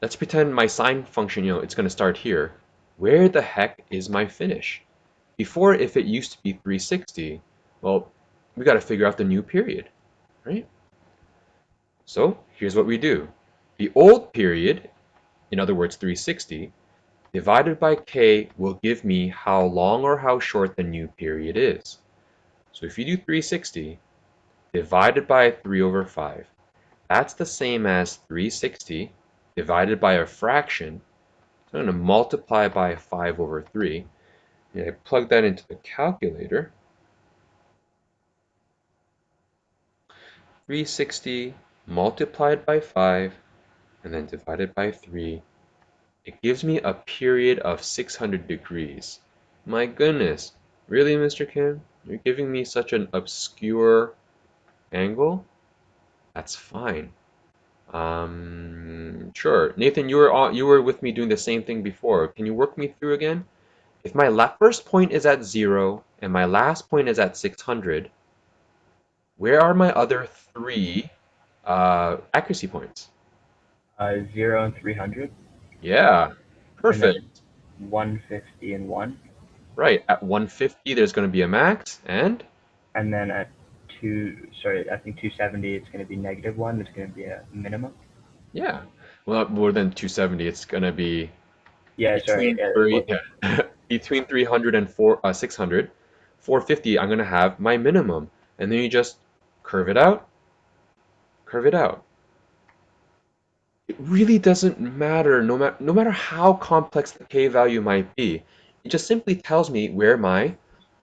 Let's pretend my sine function, it's going to start here. Where the heck is my finish? Before, if it used to be 360, well, we got to figure out the new period, right? So here's what we do. The old period, in other words, 360, divided by k will give me how long or how short the new period is. So if you do 360 divided by 3 over 5, that's the same as 360 divided by a fraction. So I'm going to multiply by 5 over 3. And I plug that into the calculator. 360 multiplied by 5 and then divided by 3. It gives me a period of 600 degrees. My goodness. Really, Mr. Kim? You're giving me such an obscure angle? That's fine. Sure. Nathan, you were with me doing the same thing before. Can you work me through again? If my first point is at 0 and my last point is at 600, where are my other 3 accuracy points? 0 and 300. Yeah, And then perfect. 150 and 1. Right, at 150 there's going to be a max, and And then at I think 270, it's going to be -1. It's going to be a minimum. yeah, well, more than 270, it's going to be Yeah, sorry. between between 300 and 600. 450, I'm going to have my minimum, and then you just curve it out, curve it out. It really doesn't matter, no matter how complex the k value might be. It just simply tells me where my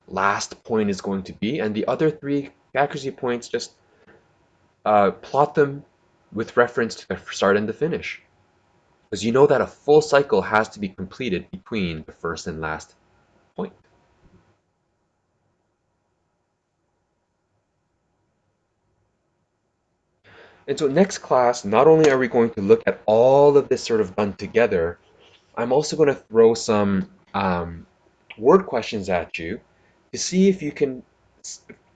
last point is going to be, and the other 3 accuracy points just plot them with reference to the start and the finish. Because you know that a full cycle has to be completed between the first and last point. And so next class, not only are we going to look at all of this sort of done together, I'm also going to throw some word questions at you to see if you can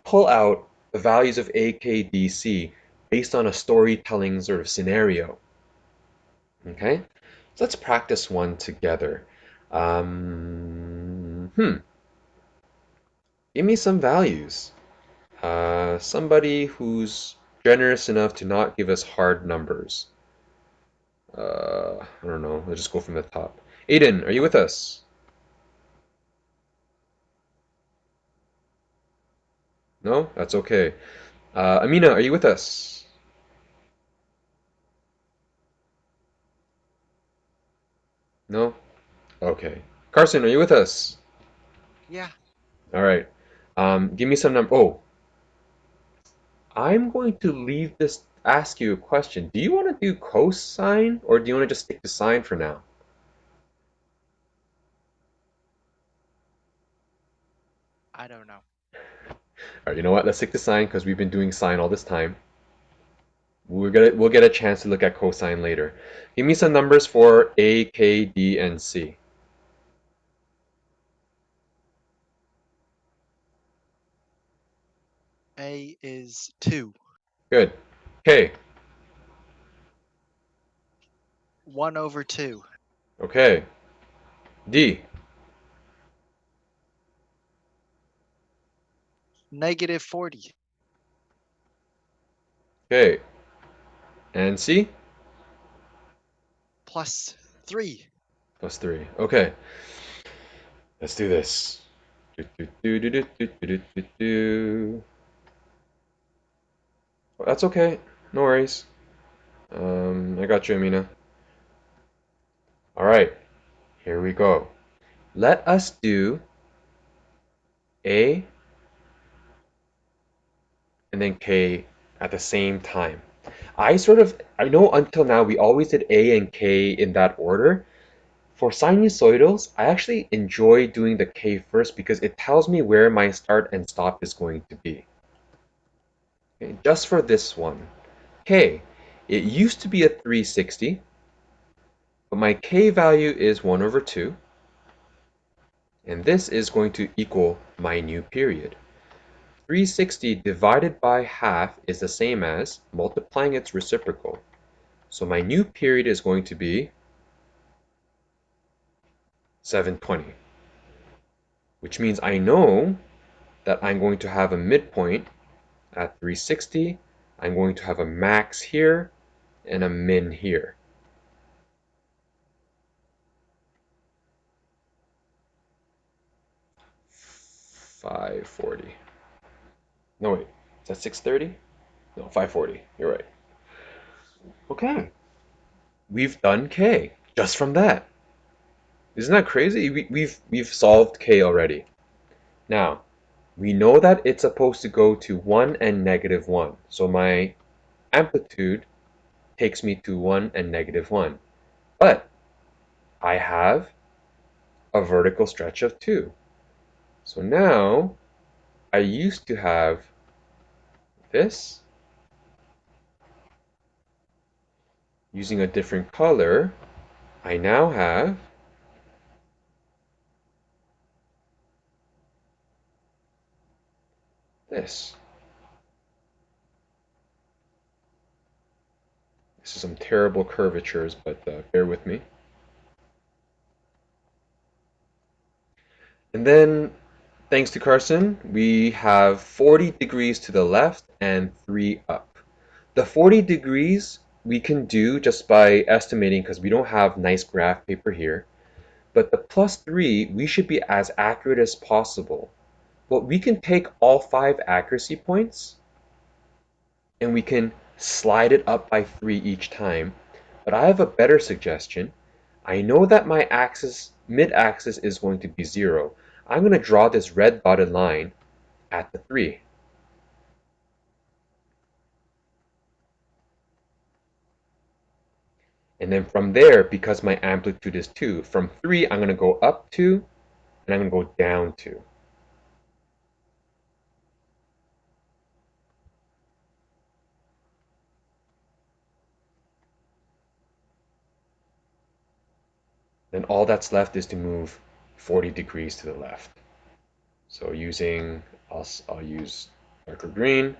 pull out the values of AKDC based on a storytelling sort of scenario. Okay? So let's practice one together. Give me some values. Somebody who's generous enough to not give us hard numbers. I don't know. Let's just go from the top. Aiden, are you with us? No? That's okay. Amina, are you with us? No? Okay. Carson, are you with us? Yeah. All right. Give me some number. Oh, I'm going to leave this, ask you a question. Do you want to do cosine or do you want to just stick to sine for now? I don't know. All right, you know what? Let's stick to sine because we've been doing sine all this time. We'll get a chance to look at cosine later. Give me some numbers for A, K, D, and C. A is 2. Good. K. 1/2. Okay. D. -40. Okay. And C? +3. Plus 3. Okay. Let's do this. Oh, that's okay. No worries. I got you, Amina. All right. Here we go. Let us do A and then K at the same time. I know until now we always did A and K in that order. For sinusoidals, I actually enjoy doing the K first because it tells me where my start and stop is going to be. Okay, just for this one, K, it used to be a 360, but my K value is 1/2, and this is going to equal my new period. 360 divided by half is the same as multiplying its reciprocal. So my new period is going to be 720, which means I know that I'm going to have a midpoint at 360. I'm going to have a max here and a min here. $540. No, wait. Is that 630? No, 540. You're right. Okay. We've done K just from that. Isn't that crazy? We've solved K already. Now, we know that it's supposed to go to 1 and -1. So my amplitude takes me to 1 and -1. But I have a vertical stretch of 2. So now I used to have this. Using a different color, I now have this. This is some terrible curvatures, but bear with me. And then, thanks to Carson, we have 40 degrees to the left and 3 up. The 40 degrees we can do just by estimating because we don't have nice graph paper here. But the +3, we should be as accurate as possible. But we can take all 5 accuracy points and we can slide it up by 3 each time. But I have a better suggestion. I know that my mid-axis is going to be 0. I'm going to draw this red dotted line at the 3. And then from there, because my amplitude is 2, from 3 I'm going to go up 2 and I'm going to go down 2. Then all that's left is to move 40 degrees to the left. So I'll use darker green.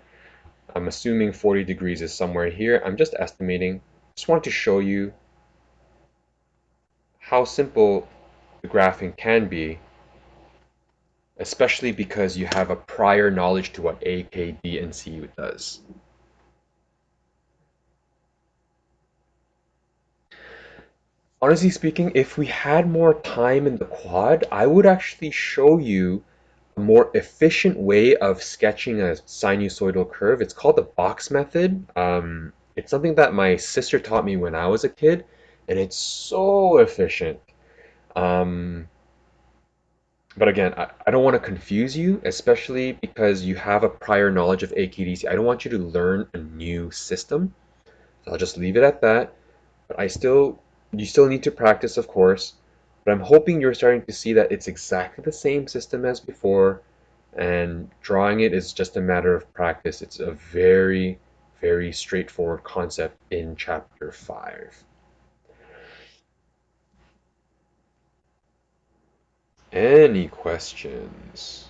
I'm assuming 40 degrees is somewhere here. I'm just estimating. Just want to show you how simple the graphing can be, especially because you have a prior knowledge to what A, K, D, and C does. Honestly speaking, if we had more time in the quad, I would actually show you a more efficient way of sketching a sinusoidal curve. It's called the box method. It's something that my sister taught me when I was a kid, and it's so efficient. Um, but again, I don't want to confuse you, especially because you have a prior knowledge of AKDC. I don't want you to learn a new system. So I'll just leave it at that. But you still need to practice, of course. But I'm hoping you're starting to see that it's exactly the same system as before, and drawing it is just a matter of practice. It's a very, very straightforward concept in chapter 5. Any questions?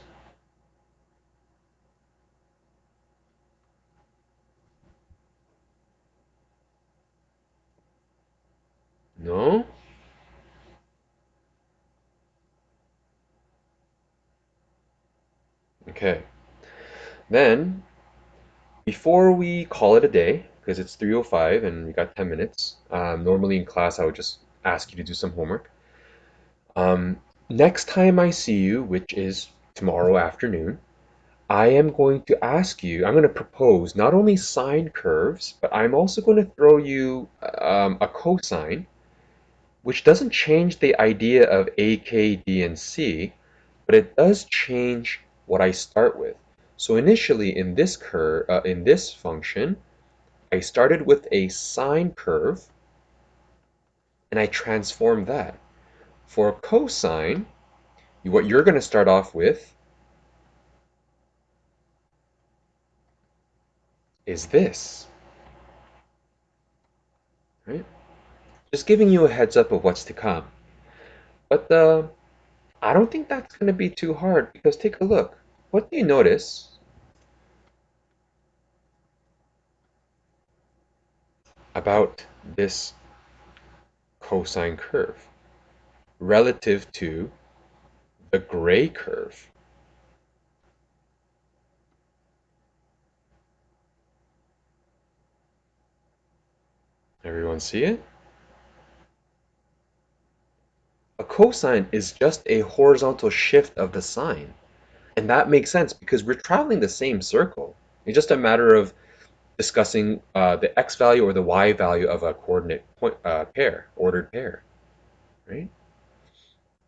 No? Okay. Then, before we call it a day, because it's 3:05 and we got 10 minutes, normally in class I would just ask you to do some homework. Next time I see you, which is tomorrow afternoon, I am going to ask you, I'm going to propose not only sine curves, but I'm also going to throw you a cosine, which doesn't change the idea of A, K, D, and C, but it does change what I start with. So initially in this in this function, I started with a sine curve, and I transformed that. For cosine, what you're going to start off with is this, right? Just giving you a heads up of what's to come. But I don't think that's going to be too hard, because take a look. What do you notice about this cosine curve relative to the gray curve? Everyone see it? A cosine is just a horizontal shift of the sine. And that makes sense because we're traveling the same circle. It's just a matter of discussing the x value or the y value of a coordinate pair, ordered pair, right?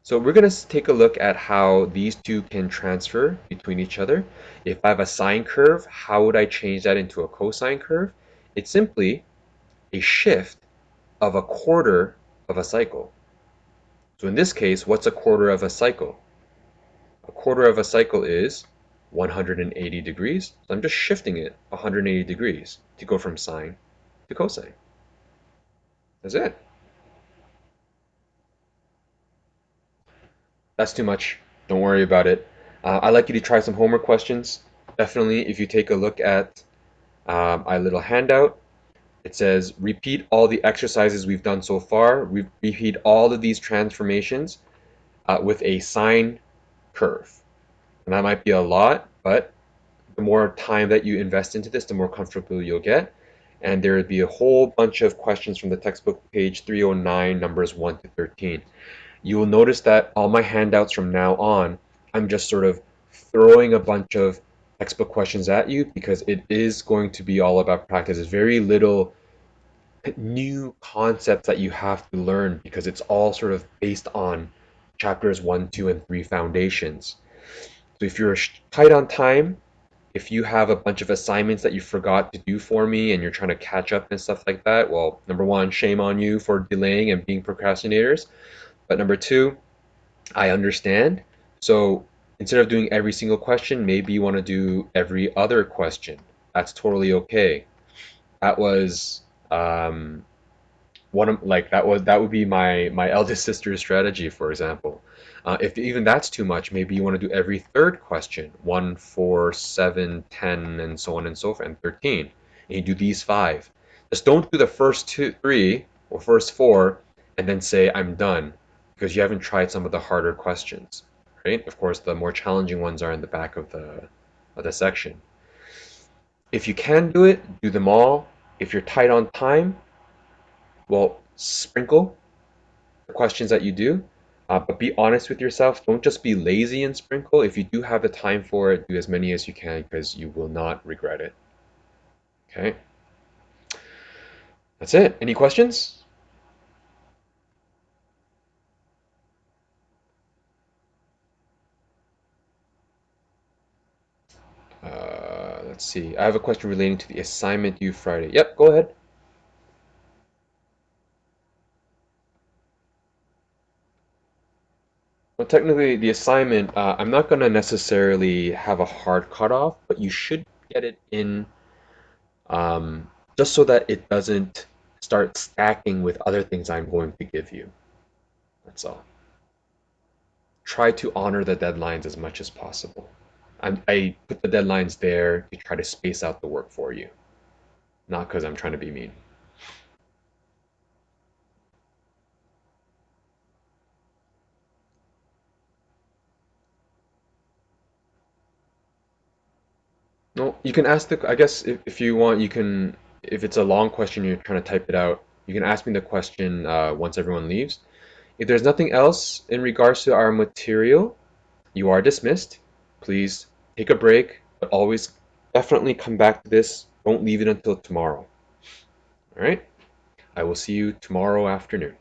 So we're going to take a look at how these two can transfer between each other. If I have a sine curve, how would I change that into a cosine curve? It's simply a shift of a quarter of a cycle. So in this case, what's a quarter of a cycle? A quarter of a cycle is 180 degrees. So I'm just shifting it 180 degrees to go from sine to cosine. That's it. That's too much. Don't worry about it. I'd like you to try some homework questions. Definitely, if you take a look at my little handout, it says repeat all the exercises we've done so far. Repeat all of these transformations with a sine curve. And that might be a lot, but the more time that you invest into this, the more comfortable you'll get. And there would be a whole bunch of questions from the textbook, page 309, numbers 1 to 13. You will notice that all my handouts from now on, I'm just sort of throwing a bunch of textbook questions at you because it is going to be all about practice. There's very little new concepts that you have to learn because it's all sort of based on chapters 1, 2, and 3 foundations. So if you're tight on time, if you have a bunch of assignments that you forgot to do for me and you're trying to catch up and stuff like that, well, number one, shame on you for delaying and being procrastinators. But number two, I understand. So instead of doing every single question, maybe you want to do every other question. That's totally okay. That was one of like that would be my eldest sister's strategy, for example. If even that's too much, maybe you want to do every third question, 1, 4, 7, 10, and so on and so forth, and 13. And you do these 5. Just don't do the first 2, 3, or first 4, and then say I'm done, because you haven't tried some of the harder questions, right? Of course, the more challenging ones are in the back of the section. If you can do it, do them all. If you're tight on time, well, sprinkle the questions that you do. But be honest with yourself. Don't just be lazy and sprinkle. If you do have the time for it, do as many as you can because you will not regret it. Okay? That's it. Any questions? Let's see. I have a question relating to the assignment due Friday. Yep, go ahead. Well, technically, the assignment, I'm not going to necessarily have a hard cutoff, but you should get it in just so that it doesn't start stacking with other things I'm going to give you. That's all. Try to honor the deadlines as much as possible. I put the deadlines there to try to space out the work for you, not because I'm trying to be mean. No, you can ask I guess if you want, you can, if it's a long question, you're trying to type it out, you can ask me the question once everyone leaves. If there's nothing else in regards to our material, you are dismissed. Please take a break, but always definitely come back to this. Don't leave it until tomorrow. All right? I will see you tomorrow afternoon.